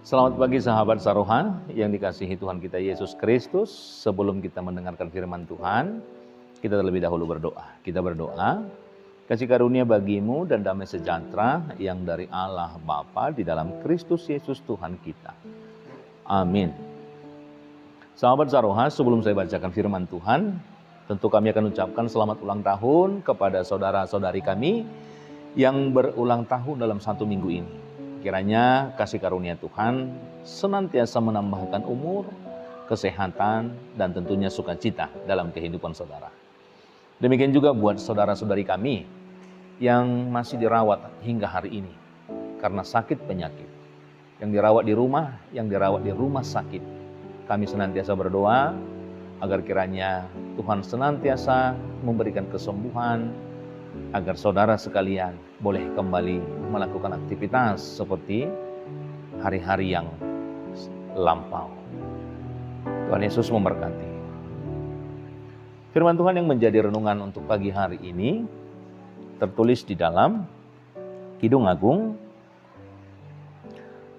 Selamat pagi sahabat Saroha yang dikasihi Tuhan kita Yesus Kristus. Sebelum kita mendengarkan firman Tuhan, kita terlebih dahulu berdoa. Kita berdoa, kasih karunia bagimu dan damai sejahtera yang dari Allah Bapa di dalam Kristus Yesus Tuhan kita. Amin. Sahabat Saroha, sebelum saya bacakan firman Tuhan, tentu kami akan ucapkan selamat ulang tahun kepada saudara-saudari kami yang berulang tahun dalam satu minggu ini. Kiranya kasih karunia Tuhan senantiasa menambahkan umur, kesehatan, dan tentunya sukacita dalam kehidupan saudara. Demikian juga buat saudara-saudari kami yang masih dirawat hingga hari ini karena sakit penyakit. Yang dirawat di rumah, yang dirawat di rumah sakit. Kami senantiasa berdoa agar kiranya Tuhan senantiasa memberikan kesembuhan, agar saudara sekalian boleh kembali melakukan aktivitas seperti hari-hari yang lampau. Tuhan Yesus memberkati. Firman Tuhan yang menjadi renungan untuk pagi hari ini tertulis di dalam Kidung Agung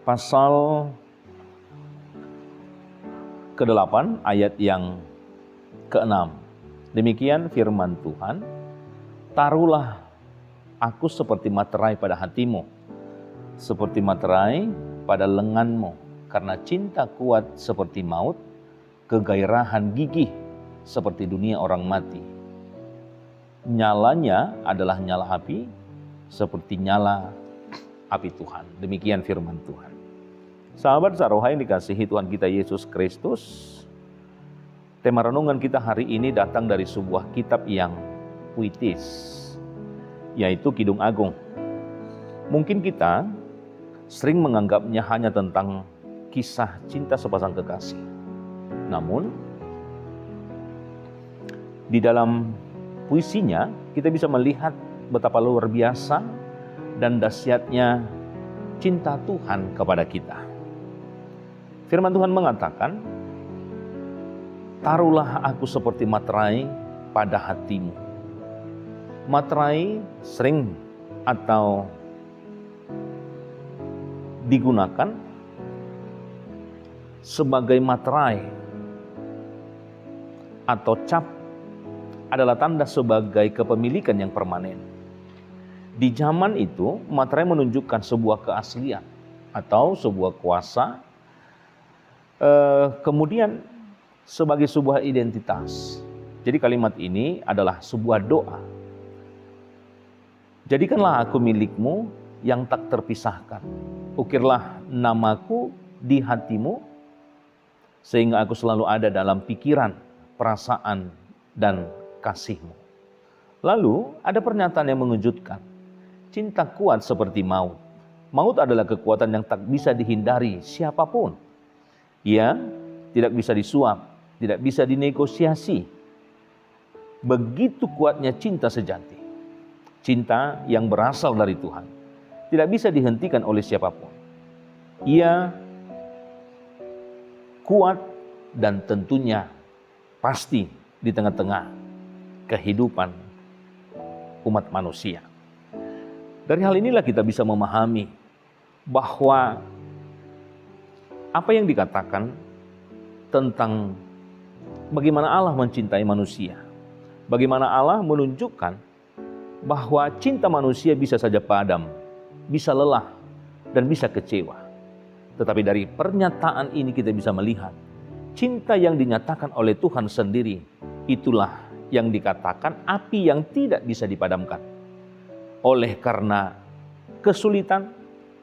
pasal ke-8 ayat yang ke-6. Demikian firman Tuhan, taruhlah aku seperti materai pada hatimu, seperti materai pada lenganmu, karena cinta kuat seperti maut, kegairahan gigih seperti dunia orang mati. Nyalanya adalah nyala api, seperti nyala api Tuhan. Demikian firman Tuhan. Sahabat Saroha yang dikasihi Tuhan kita Yesus Kristus, tema renungan kita hari ini datang dari sebuah kitab yang puitis, yaitu Kidung Agung. Mungkin kita sering menganggapnya hanya tentang kisah cinta sepasang kekasih. Namun, di dalam puisinya kita bisa melihat betapa luar biasa dan dahsyatnya cinta Tuhan kepada kita. Firman Tuhan mengatakan, taruhlah aku seperti materai pada hatimu. Materai sering atau digunakan sebagai materai atau cap adalah tanda sebagai kepemilikan yang permanen. Di zaman itu, materai menunjukkan sebuah keaslian atau sebuah kuasa, kemudian sebagai sebuah identitas. Jadi kalimat ini adalah sebuah doa. Jadikanlah aku milikmu yang tak terpisahkan. Ukirlah namaku di hatimu, sehingga aku selalu ada dalam pikiran, perasaan, dan kasihmu. Lalu ada pernyataan yang mengejutkan. Cinta kuat seperti maut. Maut adalah kekuatan yang tak bisa dihindari siapapun. Ia tidak bisa disuap, tidak bisa dinegosiasi. Begitu kuatnya cinta sejati. Cinta yang berasal dari Tuhan. Tidak bisa dihentikan oleh siapapun. Ia kuat dan tentunya pasti di tengah-tengah kehidupan umat manusia. Dari hal inilah kita bisa memahami bahwa apa yang dikatakan tentang bagaimana Allah mencintai manusia, bagaimana Allah menunjukkan bahwa cinta manusia bisa saja padam, bisa lelah, dan bisa kecewa. Tetapi dari pernyataan ini kita bisa melihat cinta yang dinyatakan oleh Tuhan sendiri, itulah yang dikatakan api yang tidak bisa dipadamkan. Oleh karena kesulitan,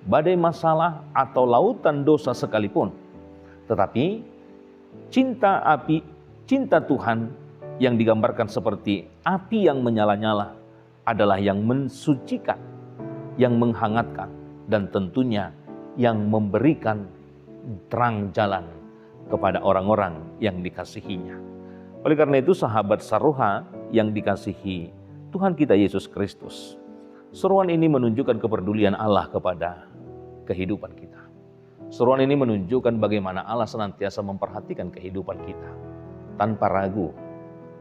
badai masalah, atau lautan dosa sekalipun. Tetapi cinta Tuhan yang digambarkan seperti api yang menyala-nyala adalah yang mensucikan, yang menghangatkan, dan tentunya yang memberikan terang jalan kepada orang-orang yang dikasihinya. Oleh karena itu, sahabat Saroha yang dikasihi Tuhan kita Yesus Kristus, seruan ini menunjukkan kepedulian Allah kepada kehidupan kita. Seruan ini menunjukkan bagaimana Allah senantiasa memperhatikan kehidupan kita. Tanpa ragu,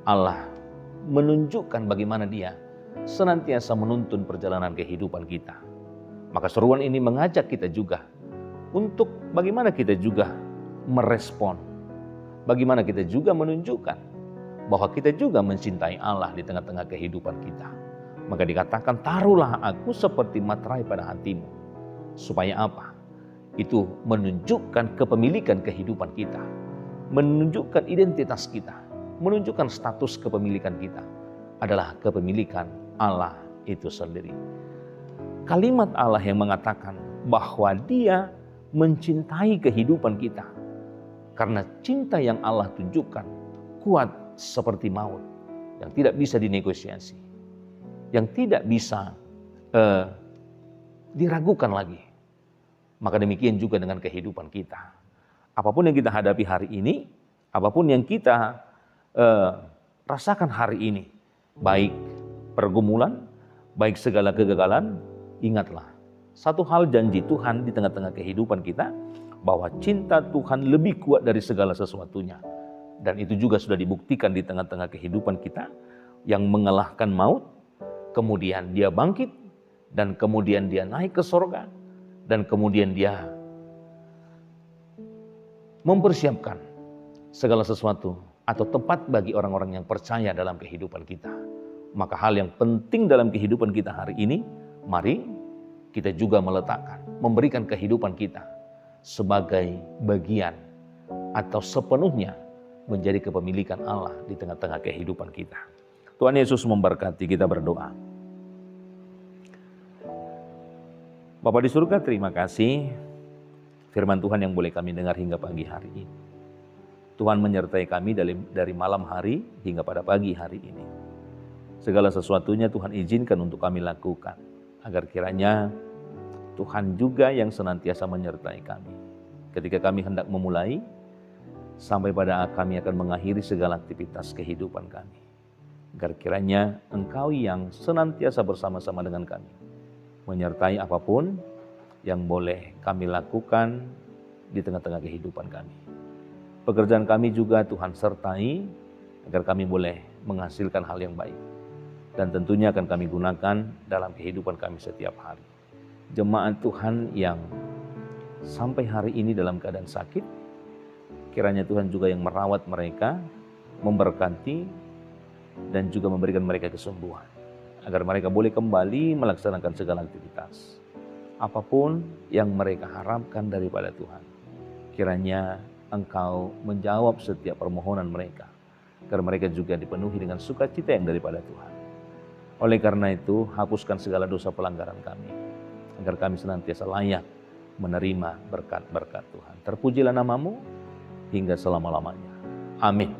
Allah menunjukkan bagaimana Dia senantiasa menuntun perjalanan kehidupan kita. Maka seruan ini mengajak kita juga untuk bagaimana kita juga merespon, bagaimana kita juga menunjukkan bahwa kita juga mencintai Allah di tengah-tengah kehidupan kita. Maka dikatakan, taruhlah aku seperti materai pada hatimu. Supaya apa? Itu menunjukkan kepemilikan kehidupan kita, menunjukkan identitas kita, menunjukkan status kepemilikan kita adalah kepemilikan Allah itu sendiri. Kalimat Allah yang mengatakan bahwa Dia mencintai kehidupan kita, karena cinta yang Allah tunjukkan kuat seperti maut, yang tidak bisa dinegosiasi, yang tidak bisa diragukan lagi. Maka demikian juga dengan kehidupan kita. Apapun yang kita hadapi hari ini, apapun yang kita rasakan hari ini, baik pergumulan, baik segala kegagalan, ingatlah, satu hal janji Tuhan di tengah-tengah kehidupan kita, bahwa cinta Tuhan lebih kuat dari segala sesuatunya. Dan itu juga sudah dibuktikan di tengah-tengah kehidupan kita, yang mengalahkan maut, kemudian Dia bangkit, dan kemudian Dia naik ke sorga, dan kemudian Dia mempersiapkan segala sesuatu atau tempat bagi orang-orang yang percaya dalam kehidupan kita. Maka hal yang penting dalam kehidupan kita hari ini, mari kita juga meletakkan, memberikan kehidupan kita sebagai bagian atau sepenuhnya menjadi kepemilikan Allah di tengah-tengah kehidupan kita. Tuhan Yesus memberkati, kita berdoa. Bapa di surga, terima kasih firman Tuhan yang boleh kami dengar hingga pagi hari ini. Tuhan menyertai kami dari malam hari hingga pada pagi hari ini. Segala sesuatunya Tuhan izinkan untuk kami lakukan, agar kiranya Tuhan juga yang senantiasa menyertai kami. Ketika kami hendak memulai, sampai pada kami akan mengakhiri segala aktivitas kehidupan kami. Agar kiranya Engkau yang senantiasa bersama-sama dengan kami, menyertai apapun yang boleh kami lakukan di tengah-tengah kehidupan kami. Pekerjaan kami juga Tuhan sertai, agar kami boleh menghasilkan hal yang baik. Dan tentunya akan kami gunakan dalam kehidupan kami setiap hari. Jemaat Tuhan yang sampai hari ini dalam keadaan sakit, kiranya Tuhan juga yang merawat mereka, memberkati, dan juga memberikan mereka kesembuhan, agar mereka boleh kembali melaksanakan segala aktivitas. Apapun yang mereka harapkan daripada Tuhan, kiranya Engkau menjawab setiap permohonan mereka, agar mereka juga dipenuhi dengan sukacita yang daripada Tuhan. Oleh karena itu, hapuskan segala dosa pelanggaran kami, agar kami senantiasa layak menerima berkat-berkat Tuhan. Terpujilah nama-Mu hingga selama-lamanya. Amin.